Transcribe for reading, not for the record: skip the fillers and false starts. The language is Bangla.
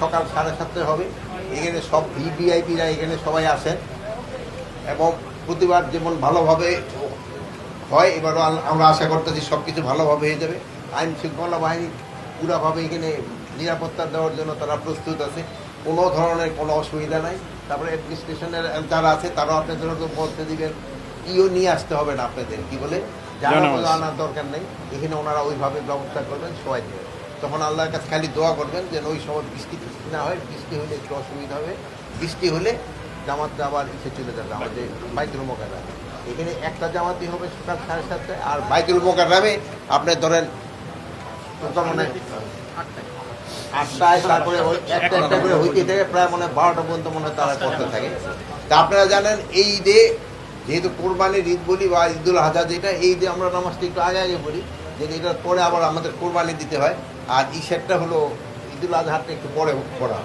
সকাল 7:30 হবে। এখানে সব ভিভিআইপিরা এখানে সবাই আসেন এবং প্রতিবার যেমন ভালোভাবে হয়, এবারও আমরা আশা করতেছি সব কিছু ভালোভাবে হয়ে যাবে। আইন শৃঙ্খলা বাহিনী পুরোভাবে এখানে নিরাপত্তা দেওয়ার জন্য তারা প্রস্তুত আছে, কোনো ধরনের কোনো অসুবিধা নাই। তারপরে অ্যাডমিনিস্ট্রেশনের যারা আছে তারাও আপনাদের বলতে দিবেন, ইও নিয়ে আসতে হবে না আপনাদের, কি বলে আনার দরকার নেই, এখানে ওনারা ওইভাবে ব্যবস্থা করবেন সবাই দেবে। তখন আল্লাহর কাছে খালি দোয়া করবেন যেন ওই সময় বৃষ্টি না হয়, বৃষ্টি হলে একটু অসুবিধা হবে, বৃষ্টি হলে জামাতটা আবার ইসে চলে যাবে আমাদের বাইতুল মোকাররমে। এখানে একটা জামাতই হবে সকাল 7:30, আর বাইতুল মোকাররমে আপনি ধরেন মানে 8টায়, তারপরে ওই একটা করে হইতে থাকে প্রায় 12টা পর্যন্ত তারা করতে থাকে। তা আপনারা জানেন এই ঈদে যেহেতু কোরবানির ঈদ বলি বা ঈদুল আজহা, যেটা এই ঈদে আমরা নামাজটা একটু আগে বলি, যে এটার পরে আবার আমাদের কোরবানি দিতে হয়, আর ঈশেরটা হলো ঈদুল আজহাটা একটু পরে পড়া হয়।